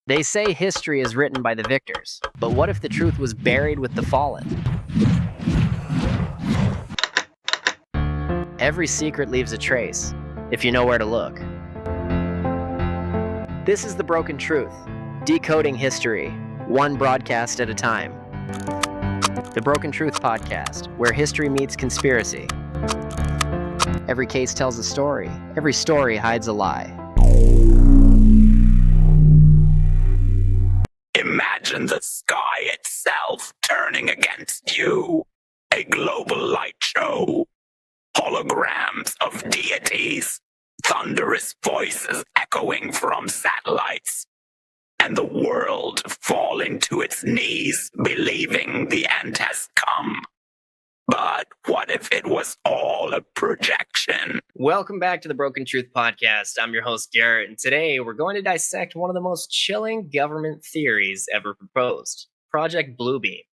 They say history is written by the victors, but what if the truth was buried with the fallen? Every secret leaves a trace, if you know where to look. This is The Broken Truth, decoding history, one broadcast at a time. The Broken Truth podcast, where history meets conspiracy. Every case tells a story, every story hides a lie. Imagine the sky itself turning against you. A global light show. Holograms of deities. Thunderous voices echoing from satellites. And the world falling to its knees, believing the end has come. But what if it was all a projection? Welcome back to the Broken Truth podcast. I'm your host, Garrett, and today we're going to dissect one of the most chilling government theories ever proposed, Project Bluebeam.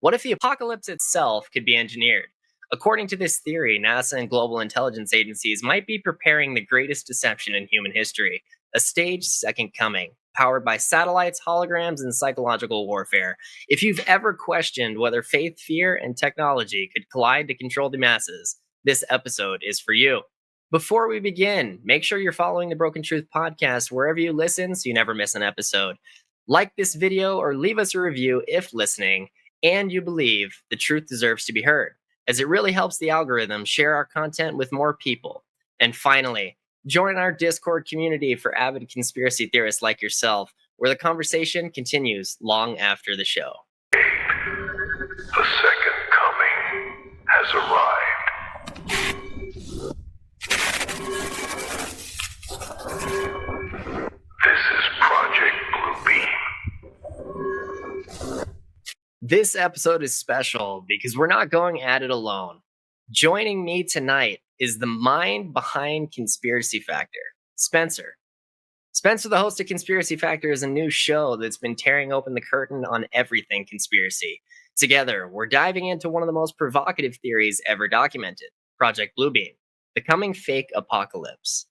What if the apocalypse itself could be engineered? According to this theory, NASA and global intelligence agencies might be preparing the greatest deception in human history, a staged second coming, powered by satellites, holograms, and psychological warfare. If you've ever questioned whether faith, fear, and technology could collide to control the masses, this episode is for you. Before we begin, make sure you're following the Broken Truth podcast wherever you listen so you never miss an episode. Like this video or leave us a review if listening, and you believe the truth deserves to be heard, as it really helps the algorithm share our content with more people. And finally, join our Discord community for avid conspiracy theorists like yourself, where the conversation continues long after the show. The second coming has arrived. This is Project Bluebeam. This episode is special because we're not going at it alone. Joining me tonight is the mind behind Conspiracy Factor, Spencer. Spencer, the host of Conspiracy Factor, is a new show that's been tearing open the curtain on everything conspiracy. Together, we're diving into one of the most provocative theories ever documented, Project Bluebeam, the coming fake apocalypse.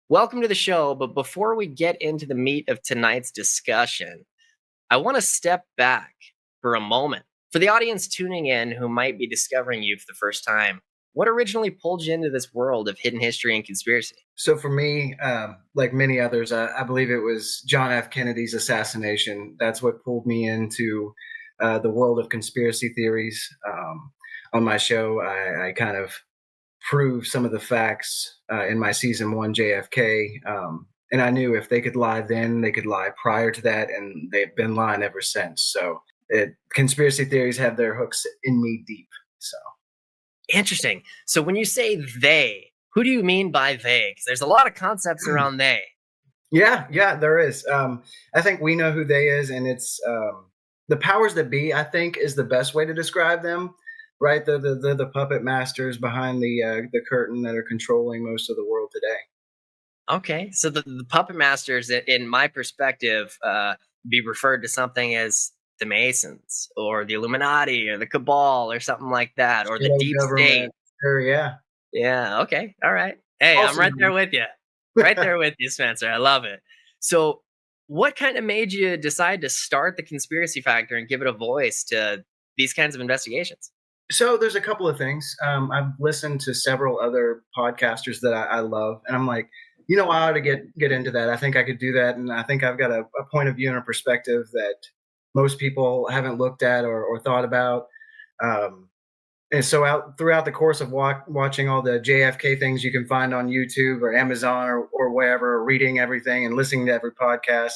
Welcome to the show, but before we get into the meat of tonight's discussion, I want to step back for a moment. For the audience tuning in who might be discovering you for the first time, what originally pulled you into this world of hidden history and conspiracy? So for me, like many others, I believe it was John F. Kennedy's assassination. That's what pulled me into the world of conspiracy theories. On my show, I kind of prove some of the facts in my season 1 JFK. And I knew if they could lie then, they could lie prior to that, and they've been lying ever since. So conspiracy theories have their hooks in me deep. So interesting. So when you say they, who do you mean by they? Because there's a lot of concepts around they. Yeah, there is. I think we know who they is, and it's the powers that be, I think, is the best way to describe them. Right, the puppet masters behind the curtain that are controlling most of the world today. Okay, so the puppet masters, in my perspective, be referred to something as the Masons or the Illuminati or the Cabal or something like that, or the deep state. Sure, yeah. Yeah, okay, all right. Hey, Awesome. I'm right there with you. Right there with you, Spencer. I love it. So what kind of made you decide to start the Conspiracy Factor and give it a voice to these kinds of investigations? So there's a couple of things. I've listened to several other podcasters that I love, and I'm like, I ought to get into that. I think I could do that, and I think I've got a point of view and a perspective that most people haven't looked at or thought about. And so throughout the course of watching all the JFK things you can find on YouTube or Amazon or wherever, or reading everything and listening to every podcast,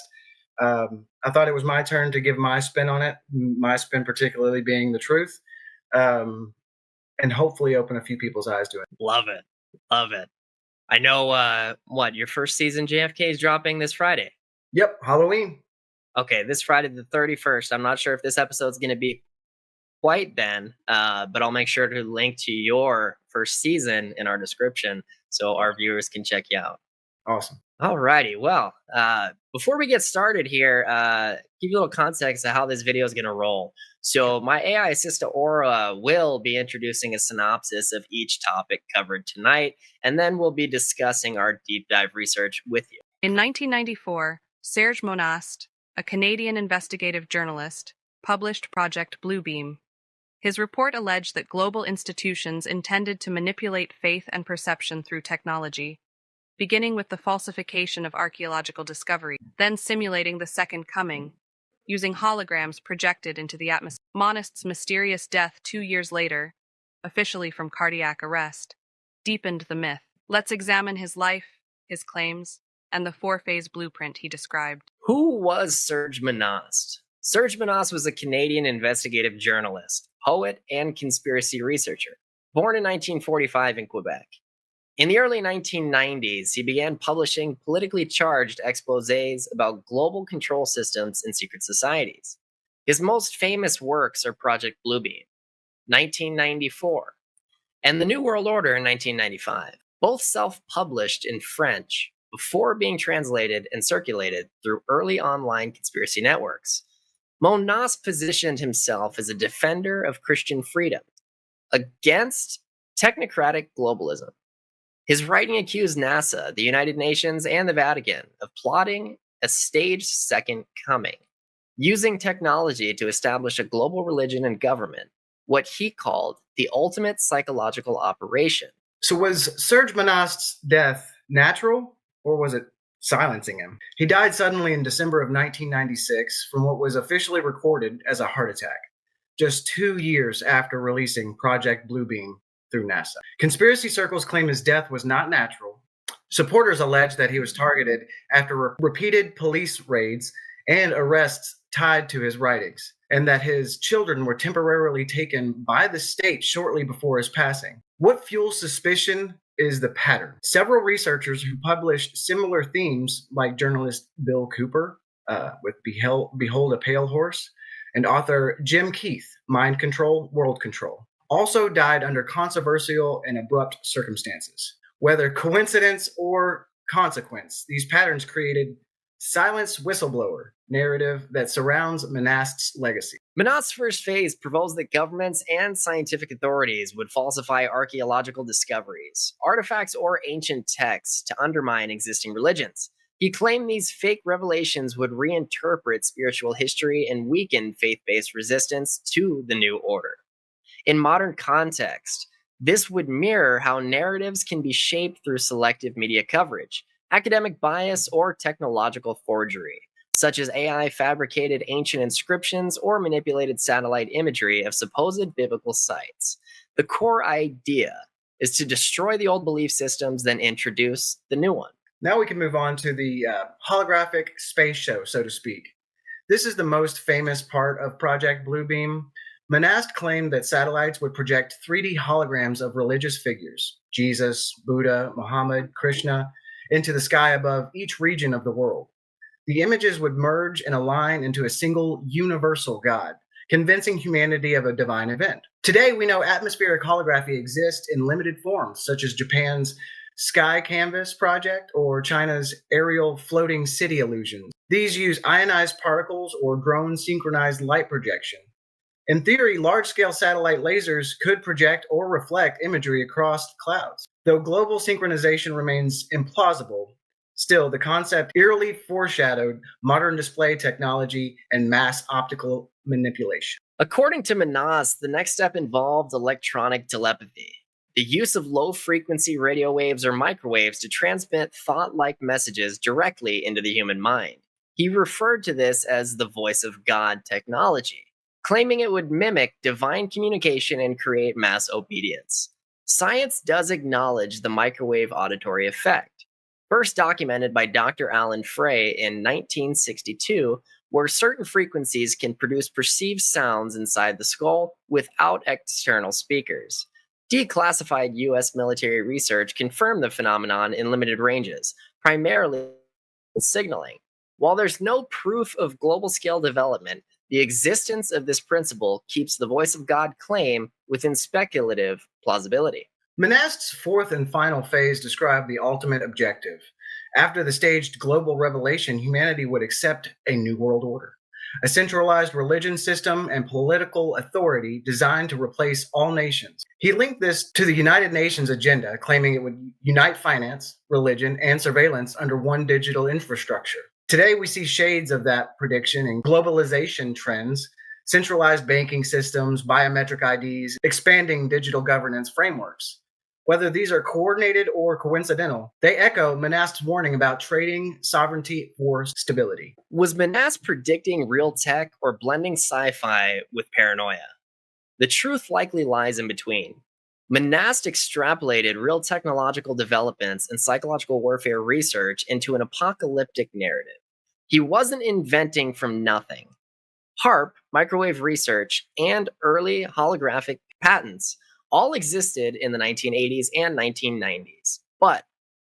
I thought it was my turn to give my spin on it, my spin particularly being the truth. And hopefully open a few people's eyes to it. Love it. I know, your first season JFK is dropping this Friday? Yep, Halloween. Okay, this Friday the 31st. I'm not sure if this episode's going to be quite then, but I'll make sure to link to your first season in our description so our viewers can check you out. Awesome. Alrighty, well, before we get started here, give you a little context of how this video is going to roll. So my AI assistant Aura will be introducing a synopsis of each topic covered tonight, and then we'll be discussing our deep dive research with you. In 1994, Serge Monast, a Canadian investigative journalist, published Project Bluebeam. His report alleged that global institutions intended to manipulate faith and perception through technology, beginning with the falsification of archaeological discovery, then simulating the Second Coming, using holograms projected into the atmosphere. Monast's mysterious death 2 years later, officially from cardiac arrest, deepened the myth. Let's examine his life, his claims, and the four-phase blueprint he described. Who was Serge Monast? Serge Monast was a Canadian investigative journalist, poet, and conspiracy researcher, born in 1945 in Quebec. In the early 1990s, he began publishing politically charged exposés about global control systems and secret societies. His most famous works are Project Bluebeam, 1994, and The New World Order in 1995, both self-published in French before being translated and circulated through early online conspiracy networks. Monast positioned himself as a defender of Christian freedom against technocratic globalism. His writing accused NASA, the United Nations, and the Vatican of plotting a staged second coming, using technology to establish a global religion and government, what he called the ultimate psychological operation. So was Serge Monast's death natural, or was it silencing him? He died suddenly in December of 1996 from what was officially recorded as a heart attack, just 2 years after releasing Project Bluebeam through NASA. Conspiracy circles claim his death was not natural. Supporters allege that he was targeted after repeated police raids and arrests tied to his writings, and that his children were temporarily taken by the state shortly before his passing. What fuels suspicion is the pattern. Several researchers who published similar themes, like journalist Bill Cooper with Behold a Pale Horse, and author Jim Keith, Mind Control, World Control, also died under controversial and abrupt circumstances. Whether coincidence or consequence, these patterns created silenced whistleblower narrative that surrounds Monast's legacy. Monast's first phase proposed that governments and scientific authorities would falsify archaeological discoveries, artifacts, or ancient texts to undermine existing religions. He claimed these fake revelations would reinterpret spiritual history and weaken faith-based resistance to the new order. In modern context, this would mirror how narratives can be shaped through selective media coverage, academic bias, or technological forgery, such as AI fabricated ancient inscriptions or manipulated satellite imagery of supposed biblical sites. The core idea is to destroy the old belief systems, then introduce the new one. Now we can move on to the holographic space show, so to speak. This is the most famous part of Project Bluebeam. Monast claimed that satellites would project 3D holograms of religious figures, Jesus, Buddha, Muhammad, Krishna, into the sky above each region of the world. The images would merge and align into a single universal God, convincing humanity of a divine event. Today, we know atmospheric holography exists in limited forms, such as Japan's Sky Canvas project or China's aerial floating city illusions. These use ionized particles or drone synchronized light projection. In theory, large-scale satellite lasers could project or reflect imagery across clouds. Though global synchronization remains implausible, still, the concept eerily foreshadowed modern display technology and mass optical manipulation. According to Monast, the next step involved electronic telepathy, the use of low-frequency radio waves or microwaves to transmit thought-like messages directly into the human mind. He referred to this as the voice of God technology, claiming it would mimic divine communication and create mass obedience. Science does acknowledge the microwave auditory effect, first documented by Dr. Alan Frey in 1962, where certain frequencies can produce perceived sounds inside the skull without external speakers. Declassified US military research confirmed the phenomenon in limited ranges, primarily signaling. While there's no proof of global-scale development, the existence of this principle keeps the voice of God claim within speculative plausibility. Monast's fourth and final phase described the ultimate objective. After the staged global revelation, humanity would accept a new world order, a centralized religion system and political authority designed to replace all nations. He linked this to the United Nations agenda, claiming it would unite finance, religion, and surveillance under one digital infrastructure. Today, we see shades of that prediction in globalization trends, centralized banking systems, biometric IDs, expanding digital governance frameworks. Whether these are coordinated or coincidental, they echo Monast's warning about trading sovereignty for stability. Was Monast predicting real tech or blending sci-fi with paranoia? The truth likely lies in between. Monast extrapolated real technological developments and psychological warfare research into an apocalyptic narrative. He wasn't inventing from nothing. HAARP, microwave research, and early holographic patents all existed in the 1980s and 1990s, but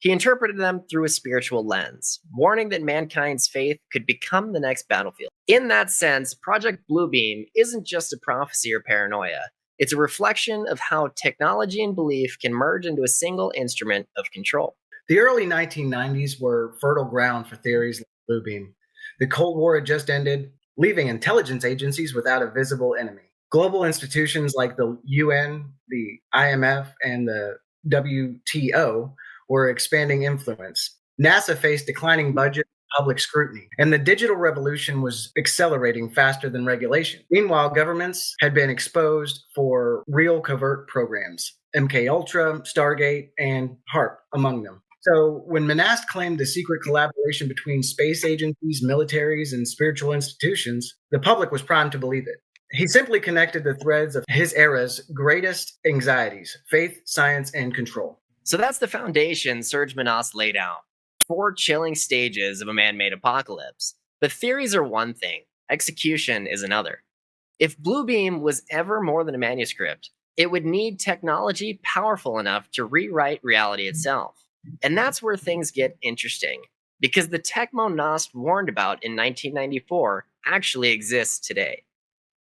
he interpreted them through a spiritual lens, warning that mankind's faith could become the next battlefield. In that sense, Project Bluebeam isn't just a prophecy or paranoia. It's a reflection of how technology and belief can merge into a single instrument of control. The early 1990s were fertile ground for theories like Bluebeam. The Cold War had just ended, leaving intelligence agencies without a visible enemy. Global institutions like the UN, the IMF, and the WTO were expanding influence. NASA faced declining budget and public scrutiny, and the digital revolution was accelerating faster than regulation. Meanwhile, governments had been exposed for real covert programs, MKUltra, Stargate, and HAARP among them. So when Monast claimed the secret collaboration between space agencies, militaries, and spiritual institutions, the public was primed to believe it. He simply connected the threads of his era's greatest anxieties: faith, science, and control. So that's the foundation Serge Monast laid out. 4 chilling stages of a man-made apocalypse. But theories are one thing, execution is another. If Bluebeam was ever more than a manuscript, it would need technology powerful enough to rewrite reality itself. And that's where things get interesting, because the tech Monast warned about in 1994 actually exists today.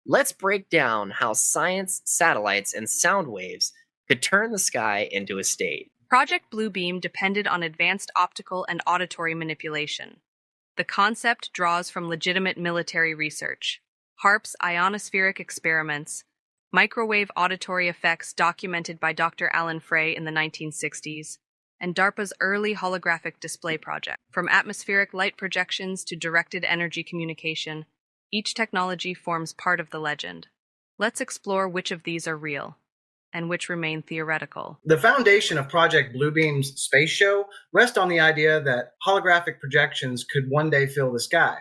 Let's break down how science, satellites, and sound waves could turn the sky into a state. Project Bluebeam depended on advanced optical and auditory manipulation. The concept draws from legitimate military research, HAARP's ionospheric experiments, microwave auditory effects documented by Dr. Alan Frey in the 1960s, and DARPA's early holographic display project. From atmospheric light projections to directed energy communication, each technology forms part of the legend. Let's explore which of these are real and which remain theoretical. The foundation of Project Bluebeam's space show rests on the idea that holographic projections could one day fill the sky.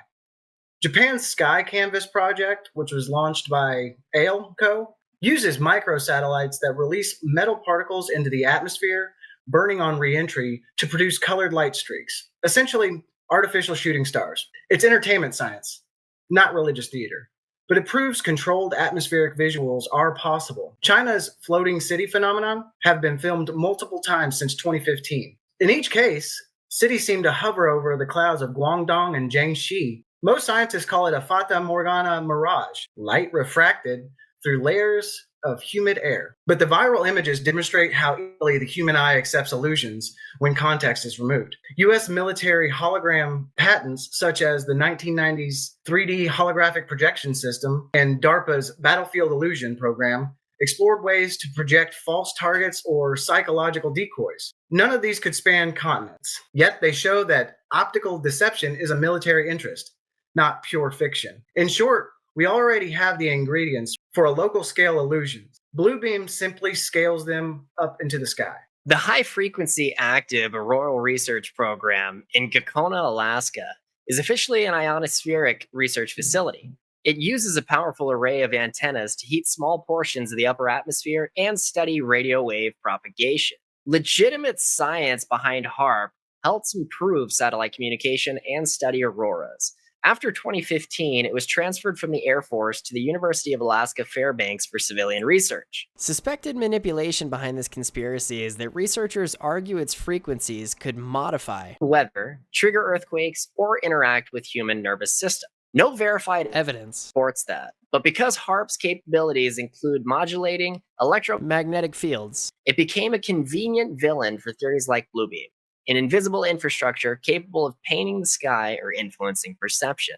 Japan's Sky Canvas project, which was launched by AILCO, uses microsatellites that release metal particles into the atmosphere, burning on re-entry to produce colored light streaks, essentially artificial shooting stars. It's entertainment science, not religious theater, but it proves controlled atmospheric visuals are possible. China's floating city phenomenon have been filmed multiple times since 2015. In each case, cities seem to hover over the clouds of Guangdong and Jiangxi. Most scientists call it a Fata Morgana mirage, light refracted through layers of humid air. But the viral images demonstrate how easily the human eye accepts illusions when context is removed. U.S. military hologram patents, such as the 1990s 3D holographic projection system and DARPA's Battlefield Illusion program, explored ways to project false targets or psychological decoys. None of these could span continents, yet they show that optical deception is a military interest, not pure fiction. In short, we already have the ingredients for a local scale illusion. Bluebeam simply scales them up into the sky. The High Frequency Active Auroral Research Program in Gakona, Alaska, is officially an ionospheric research facility. It uses a powerful array of antennas to heat small portions of the upper atmosphere and study radio wave propagation. Legitimate science behind HAARP helps improve satellite communication and study auroras. After 2015, it was transferred from the Air Force to the University of Alaska Fairbanks for civilian research. Suspected manipulation behind this conspiracy is that researchers argue its frequencies could modify weather, trigger earthquakes, or interact with human nervous system. No verified evidence supports that. But because HAARP's capabilities include modulating electromagnetic fields, it became a convenient villain for theories like Bluebeam, an invisible infrastructure capable of painting the sky or influencing perception.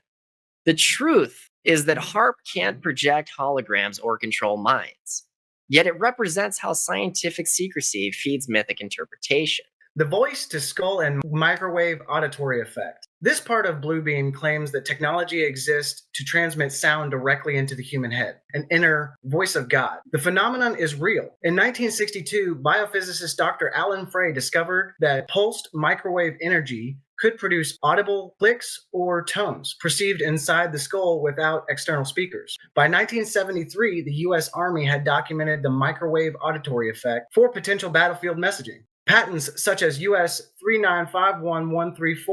The truth is that HAARP can't project holograms or control minds, yet it represents how scientific secrecy feeds mythic interpretation. the voice to skull and microwave auditory effect. This part of Bluebeam claims that technology exists to transmit sound directly into the human head, an inner voice of God. The phenomenon is real. In 1962, biophysicist Dr. Alan Frey discovered that pulsed microwave energy could produce audible clicks or tones perceived inside the skull without external speakers. By 1973, the U.S. Army had documented the microwave auditory effect for potential battlefield messaging. Patents such as US 3951134,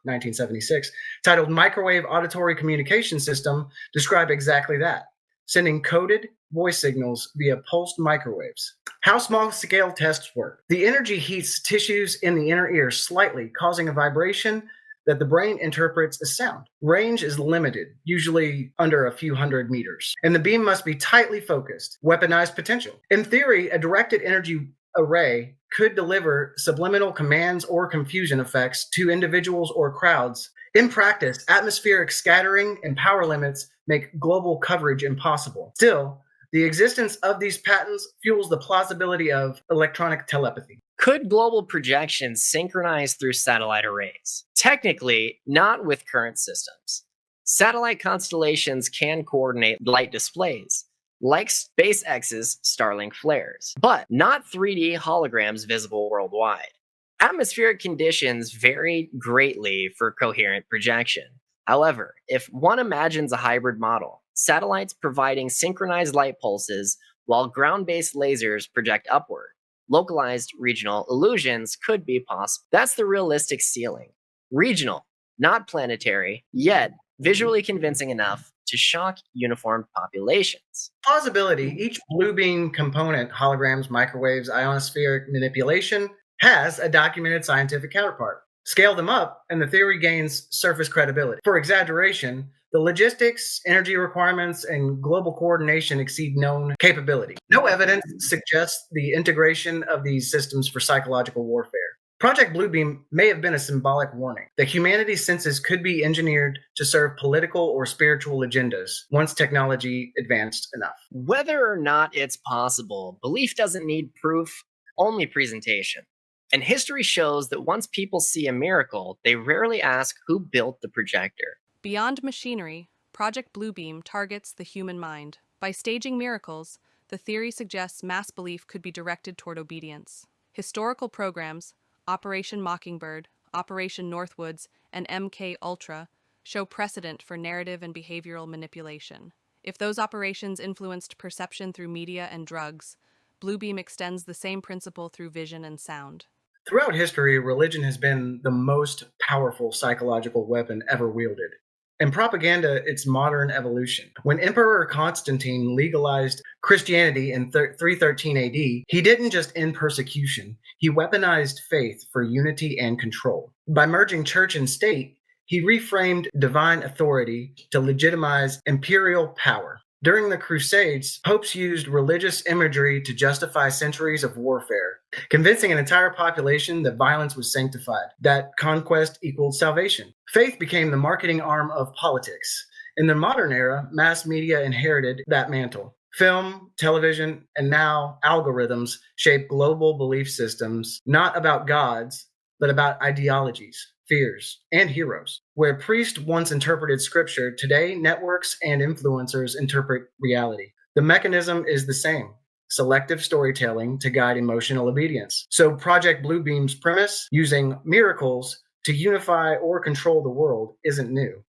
1976, titled Microwave Auditory Communication System, describe exactly that, sending coded voice signals via pulsed microwaves. How small-scale tests work. The energy heats tissues in the inner ear slightly, causing a vibration that the brain interprets as sound. Range is limited, usually under a few hundred meters, and the beam must be tightly focused. Weaponized potential. In theory, a directed energy array could deliver subliminal commands or confusion effects to individuals or crowds. In practice, atmospheric scattering and power limits make global coverage impossible. Still, the existence of these patents fuels the plausibility of electronic telepathy. Could global projections synchronize through satellite arrays? Technically, not with current systems. Satellite constellations can coordinate light displays, like SpaceX's Starlink flares, but not 3D holograms visible worldwide. Atmospheric conditions vary greatly for coherent projection. However, if one imagines a hybrid model, satellites providing synchronized light pulses while ground-based lasers project upward, localized regional illusions could be possible. That's the realistic ceiling. Regional, not planetary, yet visually convincing enough to shock uniformed populations. Plausibility, each Bluebeam component, holograms, microwaves, ionospheric manipulation, has a documented scientific counterpart. Scale them up, and the theory gains surface credibility. For exaggeration, the logistics, energy requirements, and global coordination exceed known capability. No evidence suggests the integration of these systems for psychological warfare. Project Bluebeam may have been a symbolic warning that humanity's senses could be engineered to serve political or spiritual agendas once technology advanced enough. Whether or not it's possible, belief doesn't need proof, only presentation. And history shows that once people see a miracle, they rarely ask who built the projector. Beyond machinery, Project Bluebeam targets the human mind. By staging miracles, the theory suggests mass belief could be directed toward obedience. Historical programs, Operation Mockingbird, Operation Northwoods, and MK Ultra, show precedent for narrative and behavioral manipulation. If those operations influenced perception through media and drugs, Bluebeam extends the same principle through vision and sound. Throughout history, religion has been the most powerful psychological weapon ever wielded. And propaganda, its modern evolution. When Emperor Constantine legalized Christianity in 313 AD, he didn't just end persecution, he weaponized faith for unity and control. By merging church and state, he reframed divine authority to legitimize imperial power. During the Crusades, popes used religious imagery to justify centuries of warfare, convincing an entire population that violence was sanctified, that conquest equaled salvation. Faith became the marketing arm of politics. In the modern era, mass media inherited that mantle. Film, television, and now algorithms shape global belief systems, not about gods, but about ideologies, fears, and heroes. Where priests once interpreted scripture, today networks and influencers interpret reality. The mechanism is the same: selective storytelling to guide emotional obedience. So Project Bluebeam's premise, using miracles to unify or control the world, isn't new.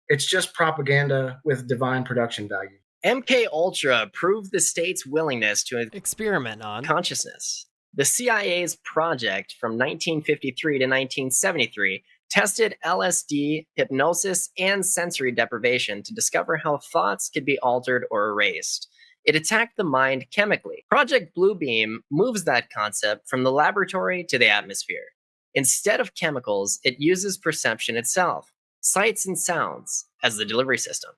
It's just propaganda with divine production value. MK Ultra proved the state's willingness to Experiment on consciousness. The CIA's project from 1953 to 1973 tested LSD, hypnosis, and sensory deprivation to discover how thoughts could be altered or erased. It attacked the mind chemically. Project Bluebeam moves that concept from the laboratory to the atmosphere. Instead of chemicals, it uses perception itself, sights and sounds, as the delivery system.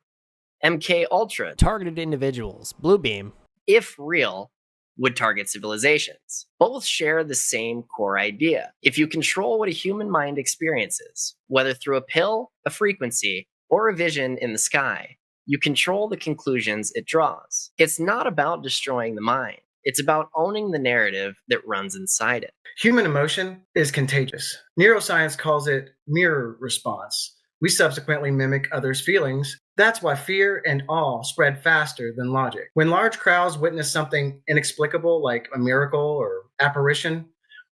MK Ultra, targeted individuals. Bluebeam, if real, would target civilizations. Both share the same core idea. If you control what a human mind experiences, whether through a pill, a frequency, or a vision in the sky, you control the conclusions it draws. It's not about destroying the mind. It's about owning the narrative that runs inside it. Human emotion is contagious. Neuroscience calls it mirror response. We subsequently mimic others' feelings. That's why fear and awe spread faster than logic. When large crowds witness something inexplicable like a miracle or apparition,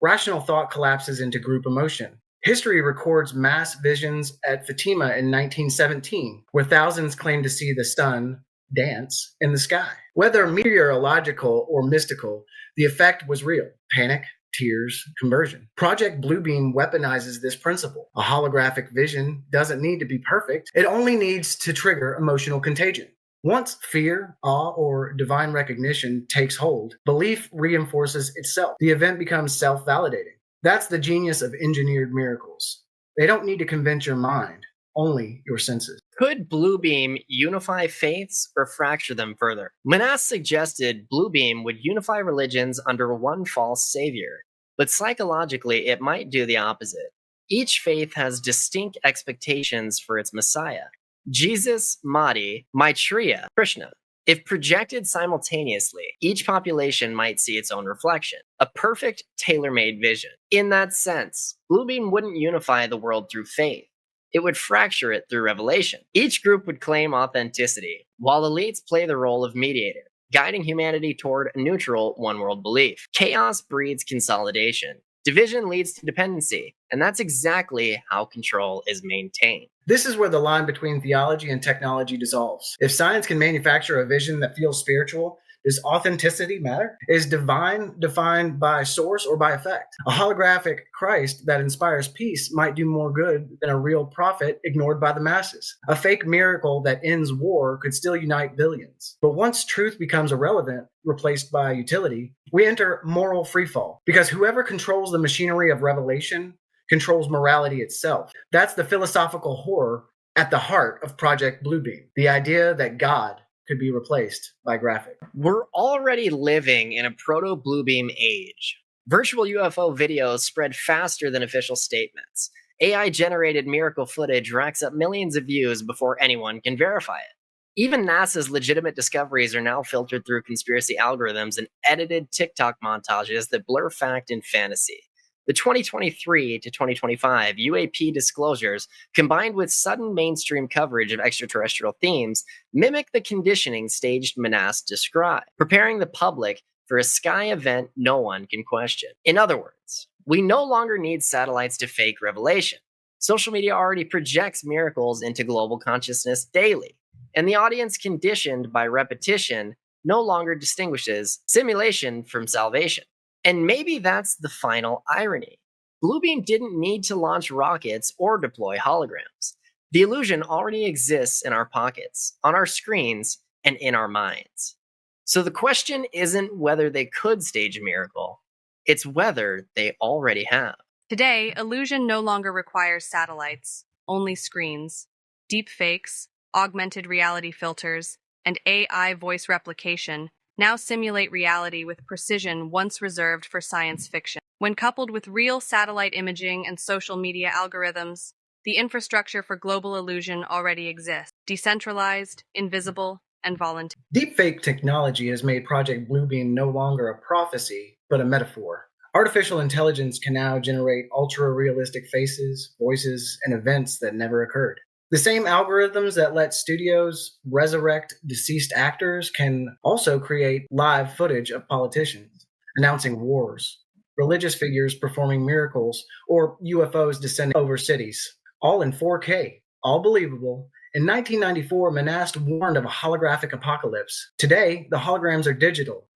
rational thought collapses into group emotion. History records mass visions at Fatima in 1917, where thousands claimed to see the sun dance in the sky. Whether meteorological or mystical, the effect was real. Panic, tears, conversion. Project Bluebeam weaponizes this principle. A holographic vision doesn't need to be perfect. It only needs to trigger emotional contagion. Once fear, awe, or divine recognition takes hold, belief reinforces itself. The event becomes self-validating. That's the genius of engineered miracles. They don't need to convince your mind, only your senses. Could Bluebeam unify faiths or fracture them further? Monast suggested Bluebeam would unify religions under one false savior, but psychologically it might do the opposite. Each faith has distinct expectations for its messiah. Jesus, Mahdi, Maitreya, Krishna. If projected simultaneously, each population might see its own reflection, a perfect, tailor-made vision. In that sense, Bluebeam wouldn't unify the world through faith. It would fracture it through revelation. Each group would claim authenticity, while elites play the role of mediator, guiding humanity toward a neutral one-world belief. Chaos breeds consolidation. Division leads to dependency, and that's exactly how control is maintained. This is where the line between theology and technology dissolves. If science can manufacture a vision that feels spiritual, does authenticity matter? Is divine defined by source or by effect? A holographic Christ that inspires peace might do more good than a real prophet ignored by the masses. A fake miracle that ends war could still unite billions. But once truth becomes irrelevant, replaced by utility, we enter moral freefall. Because whoever controls the machinery of revelation controls morality itself. That's the philosophical horror at the heart of Project Bluebeam. The idea that God could be replaced by graphic. We're already living in a proto-Bluebeam age. Virtual UFO videos spread faster than official statements. AI-generated miracle footage racks up millions of views before anyone can verify it. Even NASA's legitimate discoveries are now filtered through conspiracy algorithms and edited TikTok montages that blur fact and fantasy. The 2023 to 2025 UAP disclosures, combined with sudden mainstream coverage of extraterrestrial themes, mimic the conditioning staged Monast described, preparing the public for a sky event no one can question. In other words, we no longer need satellites to fake revelation. Social media already projects miracles into global consciousness daily, and the audience conditioned by repetition no longer distinguishes simulation from salvation. And maybe that's the final irony. Bluebeam didn't need to launch rockets or deploy holograms. The illusion already exists in our pockets, on our screens, and in our minds. So the question isn't whether they could stage a miracle, it's whether they already have. Today, illusion no longer requires satellites, only screens. Deepfakes, augmented reality filters, and AI voice replication now simulate reality with precision once reserved for science fiction. When coupled with real satellite imaging and social media algorithms, the infrastructure for global illusion already exists, decentralized, invisible, and voluntary. Deepfake technology has made Project Bluebeam no longer a prophecy, but a metaphor. Artificial intelligence can now generate ultra-realistic faces, voices, and events that never occurred. The same algorithms that let studios resurrect deceased actors can also create live footage of politicians announcing wars, religious figures performing miracles, or UFOs descending over cities, all in 4K, all believable. In 1994, Monast warned of a holographic apocalypse. Today, the holograms are digital,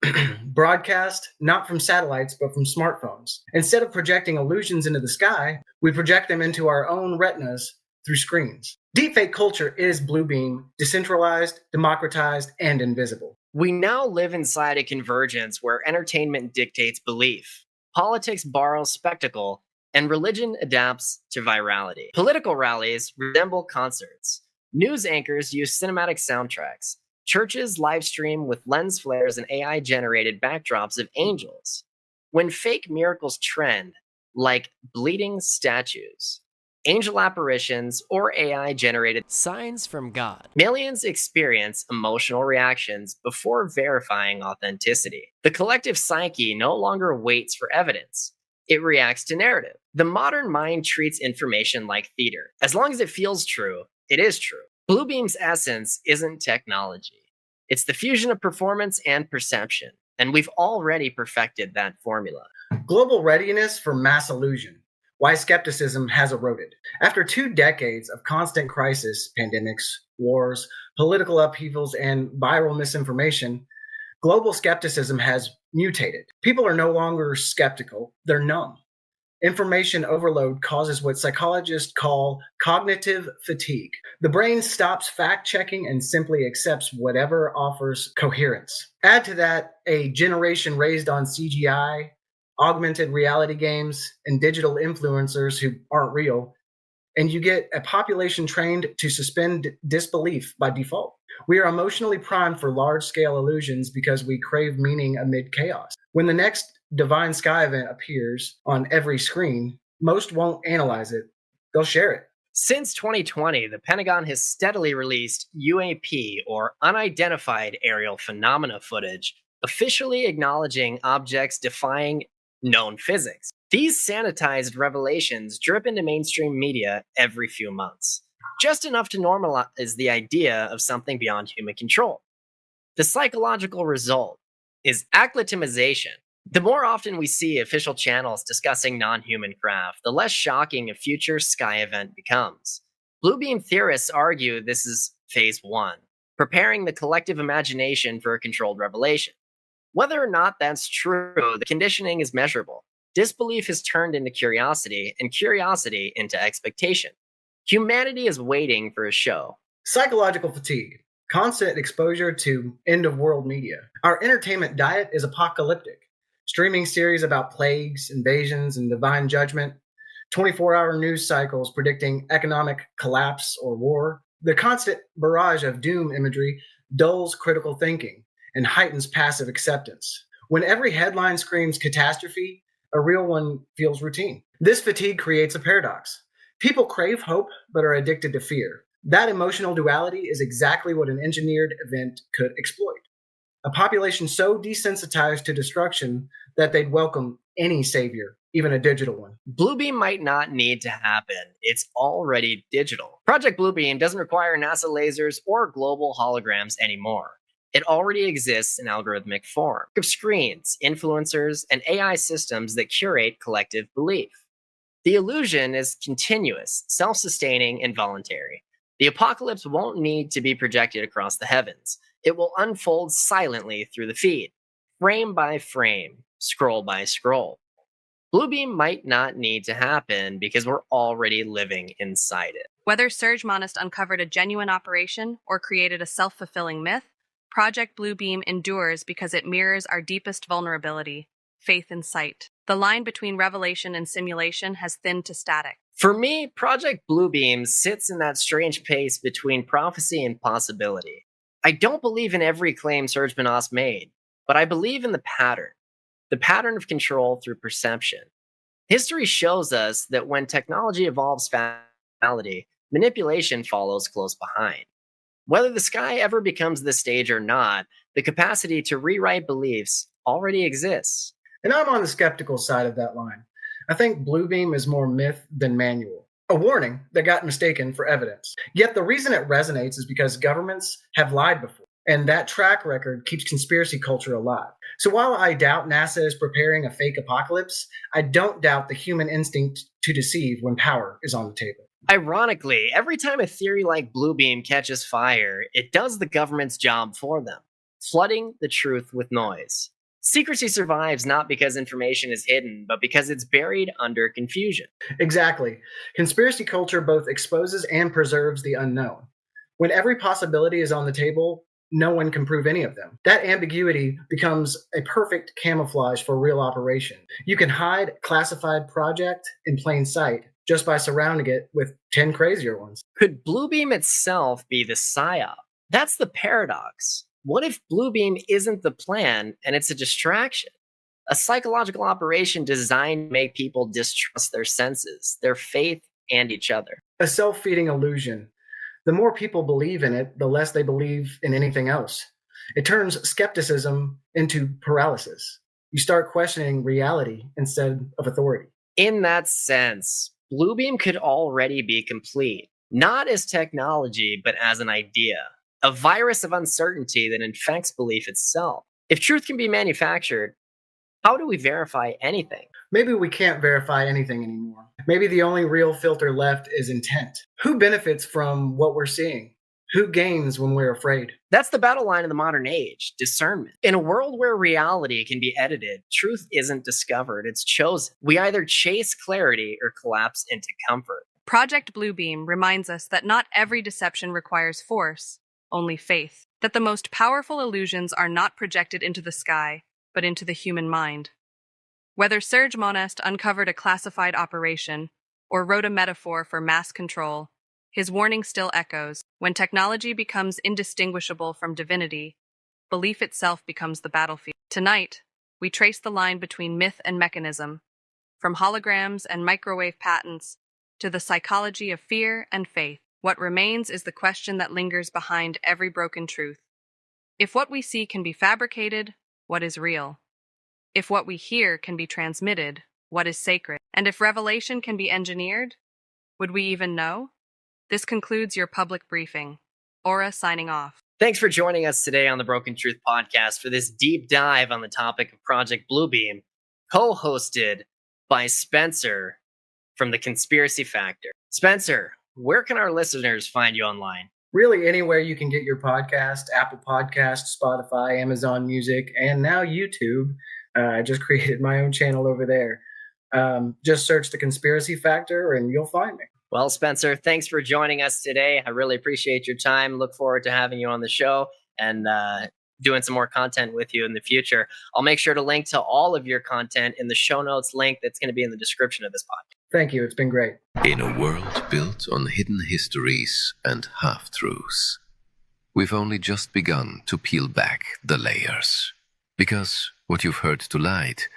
broadcast not from satellites but from smartphones. Instead of projecting illusions into the sky, we project them into our own retinas through screens. Deepfake culture is Bluebeam, decentralized, democratized, and invisible. We now live inside a convergence where entertainment dictates belief, politics borrows spectacle, and religion adapts to virality. Political rallies resemble concerts. News anchors use cinematic soundtracks. Churches live stream with lens flares and AI-generated backdrops of angels. When fake miracles trend, like bleeding statues, angel apparitions, or AI-generated Signs from God. millions experience emotional reactions before verifying authenticity. The collective psyche no longer waits for evidence. It reacts to narrative. The modern mind treats information like theater. As long as it feels true, it is true. Bluebeam's essence isn't technology. It's the fusion of performance and perception, and we've already perfected that formula. Global readiness for mass illusion. Why skepticism has eroded. After 2 decades of constant crisis, pandemics, wars, political upheavals, and viral misinformation, global skepticism has mutated. People are no longer skeptical, they're numb. Information overload causes what psychologists call cognitive fatigue. The brain stops fact checking and simply accepts whatever offers coherence. Add to that a generation raised on CGI, augmented reality games, and digital influencers who aren't real, and you get a population trained to suspend disbelief by default. We are emotionally primed for large-scale illusions because we crave meaning amid chaos. When the next Divine Sky event appears on every screen, most won't analyze it, they'll share it. Since 2020, the Pentagon has steadily released UAP, or unidentified aerial phenomena footage, officially acknowledging objects defying known physics. These sanitized revelations drip into mainstream media every few months, just enough to normalize the idea of something beyond human control. The psychological result is acclimatization. The more often we see official channels discussing non-human craft, the less shocking a future sky event becomes. Bluebeam theorists argue this is phase 1, preparing the collective imagination for a controlled revelation. Whether or not that's true, the conditioning is measurable. Disbelief is turned into curiosity, and curiosity into expectation. Humanity is waiting for a show. Psychological fatigue. Constant exposure to end-of-world media. Our entertainment diet is apocalyptic. Streaming series about plagues, invasions, and divine judgment. 24-hour news cycles predicting economic collapse or war. The constant barrage of doom imagery dulls critical thinking and heightens passive acceptance. When every headline screams catastrophe, a real one feels routine. This fatigue creates a paradox. People crave hope but are addicted to fear. That emotional duality is exactly what an engineered event could exploit. A population so desensitized to destruction that they'd welcome any savior, even a digital one. Bluebeam might not need to happen. It's already digital. Project Bluebeam doesn't require NASA lasers or global holograms anymore. It already exists in algorithmic form of screens, influencers, and AI systems that curate collective belief. The illusion is continuous, self-sustaining, and voluntary. The apocalypse won't need to be projected across the heavens. It will unfold silently through the feed, frame by frame, scroll by scroll. Bluebeam might not need to happen because we're already living inside it. Whether Serge Monast uncovered a genuine operation or created a self-fulfilling myth, Project Bluebeam endures because it mirrors our deepest vulnerability, faith in sight. The line between revelation and simulation has thinned to static. For me, Project Bluebeam sits in that strange pace between prophecy and possibility. I don't believe in every claim Serge Monast made, but I believe in the pattern of control through perception. History shows us that when technology evolves reality, manipulation follows close behind. Whether the sky ever becomes the stage or not, the capacity to rewrite beliefs already exists. And I'm on the skeptical side of that line. I think Bluebeam is more myth than manual. A warning that got mistaken for evidence. Yet the reason it resonates is because governments have lied before, and that track record keeps conspiracy culture alive. So while I doubt NASA is preparing a fake apocalypse, I don't doubt the human instinct to deceive when power is on the table. Ironically, every time a theory like Bluebeam catches fire, it does the government's job for them, flooding the truth with noise. Secrecy survives not because information is hidden, but because it's buried under confusion. Exactly. Conspiracy culture both exposes and preserves the unknown. When every possibility is on the table, no one can prove any of them. That ambiguity becomes a perfect camouflage for real operation. You can hide a classified project in plain sight just by surrounding it with 10 crazier ones. Could Bluebeam itself be the psyop? That's the paradox. What if Bluebeam isn't the plan and it's a distraction? A psychological operation designed to make people distrust their senses, their faith, and each other. A self-feeding illusion. The more people believe in it, the less they believe in anything else. It turns skepticism into paralysis. You start questioning reality instead of authority. In that sense, Bluebeam could already be complete, not as technology, but as an idea, a virus of uncertainty that infects belief itself. If truth can be manufactured, how do we verify anything? Maybe we can't verify anything anymore. Maybe the only real filter left is intent. Who benefits from what we're seeing? Who gains when we're afraid? That's the battle line of the modern age, discernment. In a world where reality can be edited, truth isn't discovered, it's chosen. We either chase clarity or collapse into comfort. Project Bluebeam reminds us that not every deception requires force, only faith. That the most powerful illusions are not projected into the sky, but into the human mind. Whether Serge Monast uncovered a classified operation or wrote a metaphor for mass control, his warning still echoes. When technology becomes indistinguishable from divinity, belief itself becomes the battlefield. Tonight, we trace the line between myth and mechanism, from holograms and microwave patents to the psychology of fear and faith. What remains is the question that lingers behind every broken truth. If what we see can be fabricated, what is real? If what we hear can be transmitted, what is sacred? And if revelation can be engineered, would we even know? This concludes your public briefing. Aura signing off. Thanks for joining us today on the Broken Truth Podcast for this deep dive on the topic of Project Bluebeam, co-hosted by Spencer from The Conspiracy Factor. Spencer, where can our listeners find you online? Really, anywhere you can get your podcast, Apple Podcasts, Spotify, Amazon Music, and now YouTube. I just created my own channel over there. Just search The Conspiracy Factor and you'll find me. Well, Spencer, thanks for joining us today. I really appreciate your time. Look forward to having you on the show and doing some more content with you in the future. I'll make sure to link to all of your content in the show notes link that's going to be in the description of this podcast. Thank you. It's been great. In a world built on hidden histories and half-truths, we've only just begun to peel back the layers. Because what you've heard tonight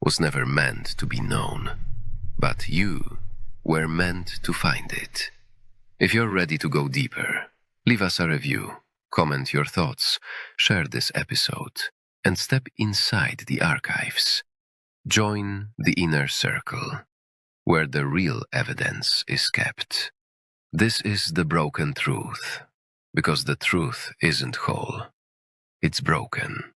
was never meant to be known, but you were meant to find it. If you're ready to go deeper, leave us a review, comment your thoughts, share this episode, and step inside the archives. Join the inner circle, where the real evidence is kept. This is the broken truth, because the truth isn't whole, it's broken.